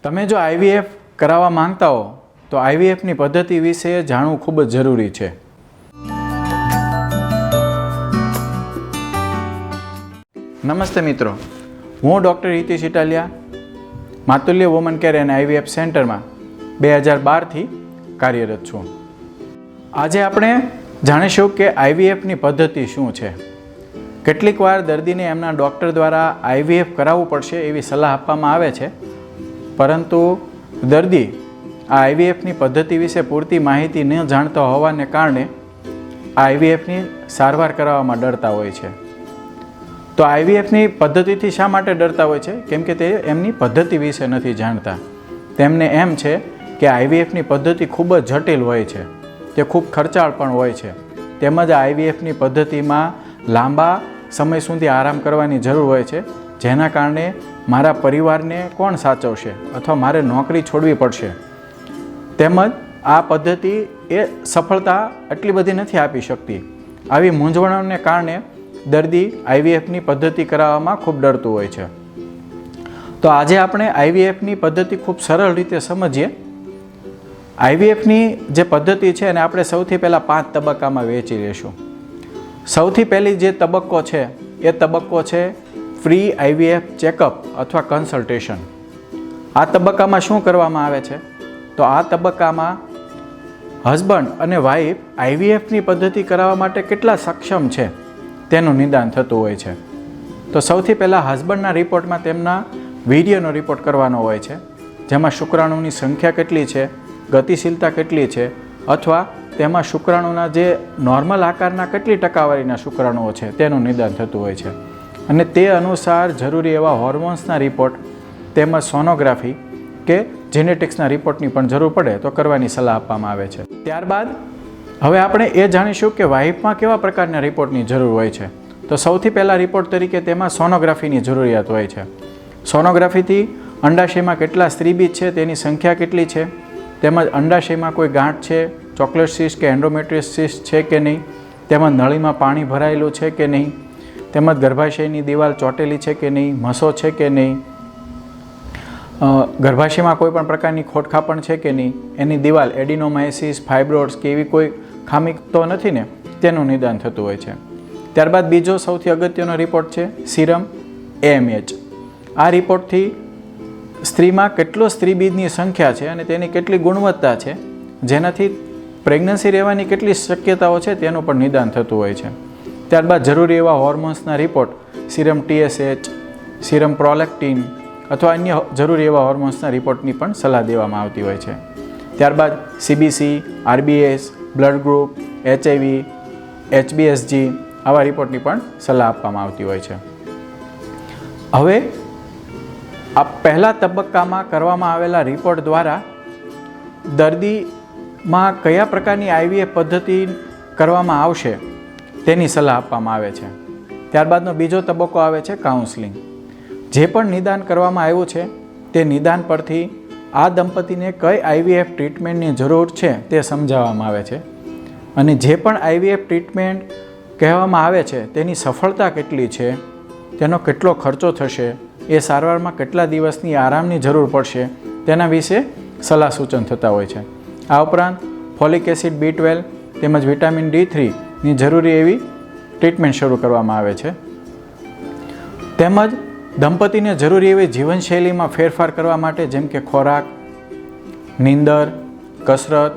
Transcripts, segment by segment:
તમે જો આઈવીએફ કરાવવા માંગતા હો તો આઈવીએફની પદ્ધતિ વિશે જાણવું ખૂબ જ જરૂરી છે. નમસ્તે મિત્રો, હું doctor Hitesh Italia Matulya woman care and IVF સેન્ટરમાં 2012થી કાર્યરત છું. આજે આપણે જાણીશું કે આઈવીએફની પદ્ધતિ શું છે. કેટલીક વાર દર્દીને એમના ડૉક્ટર દ્વારા આઈવીએફ કરાવવું પડશે એવી સલાહ આપવામાં આવે છે, પરંતુ દર્દી આ આઈવીએફની પદ્ધતિ વિશે પૂરતી માહિતી ન જાણતા હોવાને કારણે આ આઈવીએફની સારવાર કરાવવામાં ડરતા હોય છે. તો આઈવીએફની પદ્ધતિથી શા માટે ડરતા હોય છે? કેમ કે તે એમની પદ્ધતિ વિશે નથી જાણતા. તેમને એમ છે કે આઈવીએફની પદ્ધતિ ખૂબ જ જટિલ હોય છે, તે ખૂબ ખર્ચાળ પણ હોય છે, તેમજ આઈવીએફની પદ્ધતિમાં લાંબા સમય સુધી આરામ કરવાની જરૂર હોય છે, જેના કારણે મારા પરિવારને કોણ સાચવશે અથવા મારે નોકરી છોડવી પડશે. તેમજ આ પદ્ધતિ એ સફળતા એટલી બધી નથી આપી શકતી. આવી મૂંઝવણોને કારણે દર્દી આઈવીએફની પદ્ધતિ કરાવવામાં ખૂબ ડરતું હોય છે. તો આજે આપણે આઈવીએફની પદ્ધતિ ખૂબ સરળ રીતે સમજીએ. આઈવીએફની જે પદ્ધતિ છે એને આપણે સૌથી પહેલાં 5 તબક્કામાં વહેંચી લઈશું. સૌથી પહેલી જે તબક્કો છે એ તબક્કો છે ફ્રી આઈવીએફ ચેકઅપ અથવા કન્સલ્ટેશન. આ તબક્કામાં શું કરવામાં આવે છે? તો આ તબક્કામાં હસબન્ડ અને વાઈફ આઈવીએફની પદ્ધતિ કરાવવા માટે કેટલા સક્ષમ છે તેનું નિદાન થતું હોય છે. તો સૌથી પહેલાં હસબન્ડના રિપોર્ટમાં તેમના વીર્યનો રિપોર્ટ કરવાનો હોય છે, જેમાં શુક્રાણુની સંખ્યા કેટલી છે, ગતિશીલતા કેટલી છે, અથવા તેમાં શુક્રાણુના જે નોર્મલ આકારના કેટલી ટકાવારીના શુક્રાણુઓ છે તેનું નિદાન થતું હોય છે. અને તે અનુસાર જરૂરી એવા હોર્મોન્સના રિપોર્ટ તેમજ સોનોગ્રાફી કે જેનેટિક્સના રિપોર્ટની પણ જરૂર પડે તો કરવાની સલાહ આપવામાં આવે છે. ત્યારબાદ હવે આપણે એ જાણીશું કે વાઈફમાં કેવા પ્રકારના રિપોર્ટની જરૂર હોય છે. તો સૌથી પહેલાં રિપોર્ટ તરીકે તેમાં સોનોગ્રાફીની જરૂરિયાત હોય છે. સોનોગ્રાફીથી અંડાશયમાં કેટલા સ્ત્રીબીજ છે તેની સંખ્યા કેટલી છે, તેમજ અંડાશયમાં કોઈ ગાંઠ છે, ચોકલેટ સિસ્ટ કે એન્ડોમેટ્રિયસ સિસ્ટ છે કે નહીં, તેમજ નળીમાં પાણી ભરાયેલું છે કે નહીં, તેમજ ગર્ભાશયની દિવાલ ચોટેલી છે કે નહીં, મસો છે કે નહીં, ગર્ભાશયમાં કોઈ પણ પ્રકારની ખોટખાપણ છે કે નહીં, એની દિવાલ એડિનોમાઇસિસ, ફાઇબ્રોઇડ્સ કે એવી કોઈ ખામી તો નથી ને, તેનું નિદાન થતું હોય છે. ત્યારબાદ બીજો સૌથી અગત્યનો રિપોર્ટ છે સીરમ AMH. આ રિપોર્ટથી સ્ત્રીમાં કેટલો સ્ત્રીબીજની સંખ્યા છે અને તેની કેટલી ગુણવત્તા છે, જેનાથી પ્રેગ્નન્સી રહેવાની કેટલી શક્યતાઓ છે તેનું પણ નિદાન થતું હોય છે. ત્યારબાદ જરૂરી એવા હોર્મોન્સના report serum TSH, serum prolactin અથવા અન્ય જરૂરી એવા હોર્મોન્સના રિપોર્ટની પણ સલાહ દેવામાં આવતી હોય છે. ત્યારબાદ CBC, RBS, blood group, HIV, HBsG આવા રિપોર્ટની પણ સલાહ આપવામાં આવતી હોય છે. હવે આ પહેલા તબક્કામાં કરવામાં આવેલા રિપોર્ટ દ્વારા દર્દીમાં કયા પ્રકારની આઈવીએફ પદ્ધતિ કરવામાં આવશે તેની સલાહ આપવામાં આવે છે. ત્યારબાદનો બીજો તબક્કો આવે છે કાઉન્સલિંગ. જે પણ નિદાન કરવામાં આવ્યું છે તે નિદાન પરથી આ દંપતીને કઈ આઈવીએફ ટ્રીટમેન્ટની જરૂર છે તે સમજાવવામાં આવે છે, અને જે પણ આઈવીએફ ટ્રીટમેન્ટ કહેવામાં આવે છે તેની સફળતા કેટલી છે, તેનો કેટલો ખર્ચો થશે, એ સારવારમાં કેટલા દિવસની આરામની જરૂર પડશે તેના વિશે સલાહ સૂચન થતા હોય છે. આ ઉપરાંત ફોલિક એસિડ B12 તેમજ વિટામિન D3 ની જરૂરી એવી ટ્રીટમેન્ટ શરૂ કરવામાં આવે છે. તેમજ દંપતીને જરૂરી એવી જીવનશૈલીમાં ફેરફાર કરવા માટે જેમ કે ખોરાક, નીંદર, કસરત,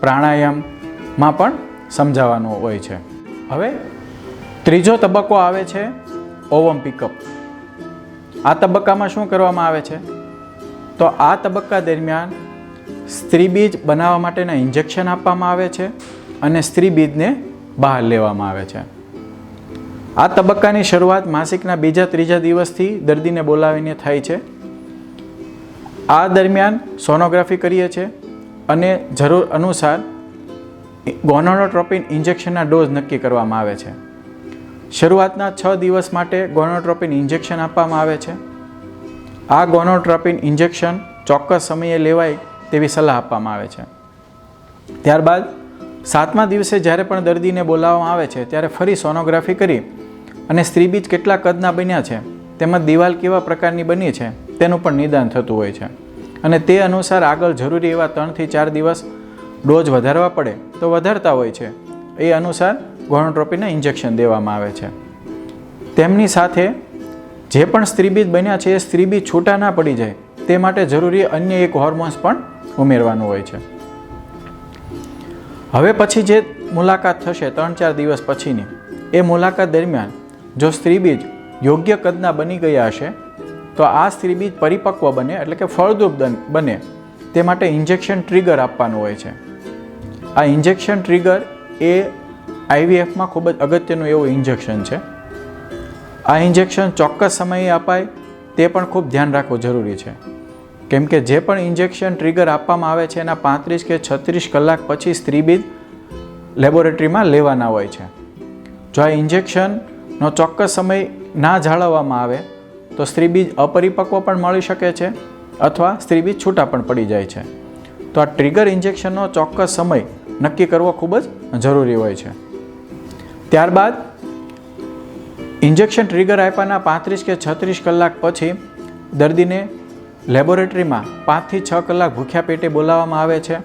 પ્રાણાયામમાં પણ સમજાવવાનું હોય છે. હવે ત્રીજો તબક્કો આવે છે ઓવમ પિકઅપ. આ તબક્કામાં શું કરવામાં આવે છે? તો આ તબક્કા દરમિયાન સ્ત્રીબીજ બનાવવા માટેના ઇન્જેક્શન આપવામાં આવે છે અને સ્ત્રીબીજને બહાર લેવામાં આવે છે. આ તબક્કાની શરૂઆત માસિકના 2-3 દિવસથી દર્દીને બોલાવીને થાય છે. આ દરમિયાન સોનોગ્રાફી કરીએ છીએ અને જરૂર અનુસાર ગોનોટ્રોપિન ઇન્જેક્શનના ડોઝ નક્કી કરવામાં આવે છે. શરૂઆતના 6 દિવસ માટે ગોનોટ્રોપિન ઇન્જેક્શન આપવામાં આવે છે. આ ગોનોટ્રોપિન ઇન્જેક્શન ચોક્કસ સમયે લેવાય તેવી સલાહ આપવામાં આવે છે. ત્યારબાદ 7મા દિવસે જ્યારે પણ દર્દીને બોલાવવામાં આવે છે ત્યારે ફરી સોનોગ્રાફી કરી અને સ્ત્રીબીજ કેટલા કદના બન્યા છે તેમજ દિવાલ કેવા પ્રકારની બની છે તેનું પણ નિદાન થતું હોય છે. અને તે અનુસાર આગળ જરૂરી એવા 3 થી 4 દિવસ ડોઝ વધારવા પડે તો વધારતા હોય છે. એ અનુસાર ગોનોટ્રોપિનના ઇન્જેક્શન દેવામાં આવે છે. તેમની સાથે જે પણ સ્ત્રીબીજ બન્યા છે એ સ્ત્રીબીજ છૂટા ના પડી જાય તે માટે જરૂરી અન્ય એક હોર્મોન્સ પણ ઉમેરવાનું હોય છે. હવે પછી જે મુલાકાત થશે 3-4 દિવસ પછીની, એ મુલાકાત દરમિયાન જો સ્ત્રીબીજ યોગ્ય કદના બની ગયા હશે તો આ સ્ત્રીબીજ પરિપક્વ બને એટલે કે ફળદ્રુપ બને તે માટે ઇન્જેક્શન ટ્રિગર આપવાનું હોય છે. આ ઇન્જેક્શન ટ્રિગર એ IVFમાં ખૂબ જ અગત્યનું એવું ઇન્જેક્શન છે. આ ઇન્જેક્શન ચોક્કસ સમયે અપાય તે પણ ખૂબ ધ્યાન રાખવું જરૂરી છે, કેમ કે જે પણ ઇન્જેક્શન ટ્રિગર આપવામાં આવે છે એના 35 કે 36 કલાક પછી સ્ત્રીબીજ લેબોરેટરીમાં લેવાના હોય છે. જો આ ઇન્જેક્શનનો ચોક્કસ સમય ના જાળવવામાં આવે તો સ્ત્રીબીજ અપરિપક્વ પણ મળી શકે છે અથવા સ્ત્રીબીજ છૂટા પણ પડી જાય છે. તો આ ટ્રિગર ઇન્જેક્શનનો ચોક્કસ સમય નક્કી કરવો ખૂબ જ જરૂરી હોય છે. ત્યારબાદ ઇન્જેક્શન ટ્રિગર આપ્યાના 35 કે 36 કલાક પછી દર્દીને લેબોરેટરીમાં 5 થી 6 કલાક ભૂખ્યા પેટે બોલાવવામાં આવે છે.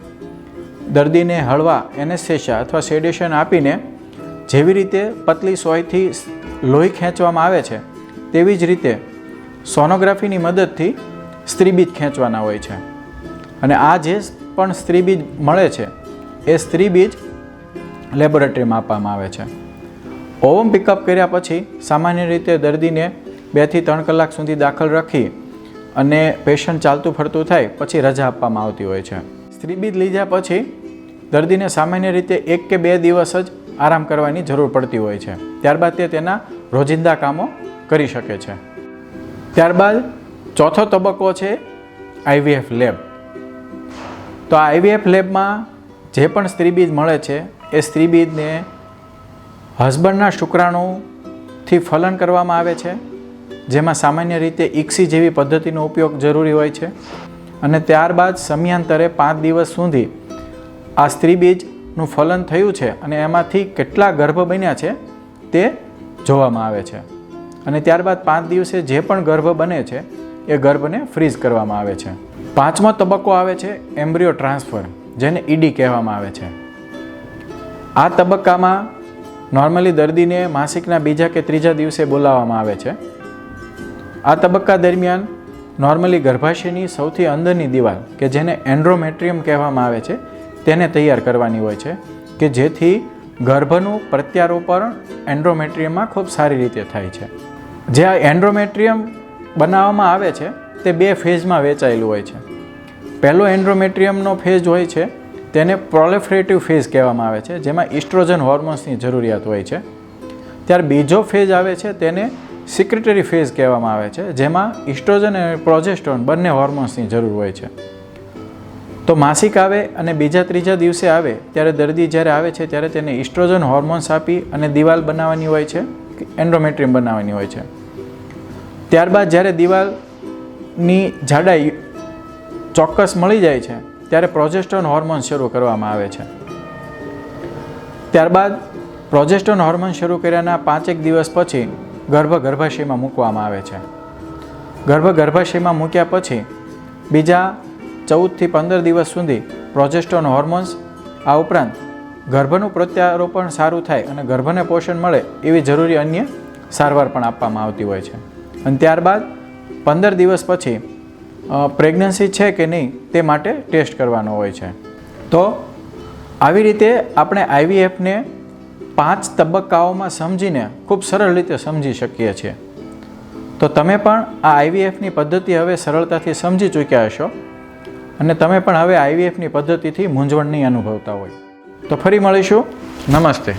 દર્દીને હળવા એનેસ્થેશિયા અથવા સેડેશન આપીને જેવી રીતે પતલી સોયથી લોહી ખેંચવામાં આવે છે તેવી જ રીતે સોનોગ્રાફીની મદદથી સ્ત્રીબીજ ખેંચવાના હોય છે. અને આ જે પણ સ્ત્રીબીજ મળે છે એ સ્ત્રીબીજ લેબોરેટરીમાં આપવામાં આવે છે. ઓવમ પિકઅપ કર્યા પછી સામાન્ય રીતે દર્દીને 2 થી 3 કલાક સુધી દાખલ રાખી અને પેશન્ટ ચાલતું ફરતું થાય પછી રજા આપવામાં આવતી હોય છે. સ્ત્રીબીજ લીધા પછી દર્દીને સામાન્ય રીતે 1 કે 2 દિવસ જ આરામ કરવાની જરૂર પડતી હોય છે. ત્યારબાદ તે તેના રોજિંદા કામો કરી શકે છે. ત્યારબાદ ચોથો તબક્કો છે IVF લેબ. તો આ IVF લેબમાં જે પણ સ્ત્રીબીજ મળે છે એ સ્ત્રીબીજને હસબન્ડના શુક્રાણુથી ફલન કરવામાં આવે છે, જેમાં સામાન્ય રીતે ICSI જેવી પદ્ધતિનો ઉપયોગ જરૂરી હોય છે. અને ત્યારબાદ સમયાંતરે 5 દિવસ સુધી આ સ્ત્રીબીજનું ફલન થયું છે અને એમાંથી કેટલા ગર્ભ બન્યા છે તે જોવામાં આવે છે. અને ત્યારબાદ 5 દિવસે જે પણ ગર્ભ બને છે એ ગર્ભને ફ્રીઝ કરવામાં આવે છે. પાંચમો તબક્કો આવે છે એમ્બ્રિયો ટ્રાન્સફર, જેને ED કહેવામાં આવે છે. આ તબક્કામાં નોર્મલી દર્દીને માસિકના 2જા કે 3જા દિવસે બોલાવવામાં આવે છે. આ તબક્કા દરમિયાન નોર્મલી ગર્ભાશયની સૌથી અંદરની દિવાલ કે જેને એન્ડ્રોમેટ્રિયમ કહેવામાં આવે છે તેને તૈયાર કરવાની હોય છે કે જેથી ગર્ભનું પ્રત્યારોપણ એન્ડ્રોમેટ્રિયમમાં ખૂબ સારી રીતે થાય છે. જે આ એન્ડ્રોમેટ્રિયમ બનાવવામાં આવે છે તે 2 ફેઝમાં વહેંચાયેલું હોય છે. પહેલો એન્ડ્રોમેટ્રિયમનો ફેઝ હોય છે તેને પ્રોલિફરેટિવ ફેઝ કહેવામાં આવે છે, જેમાં ઇસ્ટ્રોજન હોર્મોન્સની જરૂરિયાત હોય છે. ત્યાર બીજો ફેઝ આવે છે તેને સિક્રેટરી ફેઝ કહેવામાં આવે છે, જેમાં ઇસ્ટ્રોજન અને પ્રોજેસ્ટેરોન બંને હોર્મોન્સની જરૂર હોય છે. તો માસિક આવે અને 2-3જા દિવસે આવે ત્યારે દર્દી જ્યારે આવે છે ત્યારે તેને ઇસ્ટ્રોજન હોર્મોન્સ આપી અને દિવાલ બનાવવાની હોય છે, એન્ડ્રોમેટ્રિયમ બનાવવાની હોય છે. ત્યારબાદ જ્યારે દિવાલની જાડાઈ ચોક્કસ મળી જાય છે ત્યારે પ્રોજેસ્ટેરોન હોર્મોન શરૂ કરવામાં આવે છે. ત્યારબાદ પ્રોજેસ્ટેરોન હોર્મોન શરૂ કર્યાના 5-1 દિવસ પછી ગર્ભાશયમાં મૂકવામાં આવે છે. ગર્ભાશયમાં મૂક્યા પછી બીજા 14 થી 15 દિવસ સુધી પ્રોજેસ્ટેરોન હોર્મોન્સ, આ ઉપરાંત ગર્ભનું પ્રત્યારોપણ સારું થાય અને ગર્ભને પોષણ મળે એવી જરૂરી અન્ય સારવાર પણ આપવામાં આવતી હોય છે. અને ત્યારબાદ 15 દિવસ પછી પ્રેગ્નન્સી છે કે નહીં તે માટે ટેસ્ટ કરવાનો હોય છે. તો આવી રીતે આપણે IVFને 5 તબક્કાઓમાં સમજીને ખૂબ સરળ રીતે સમજી શકીએ છીએ. તો તમે પણ આ IVFની પદ્ધતિ હવે સરળતાથી સમજી ચૂક્યા હશો અને તમે પણ હવે IVFની પદ્ધતિથી મૂંઝવણ નહીં અનુભવતા હોય. તો ફરી મળીશું. નમસ્તે.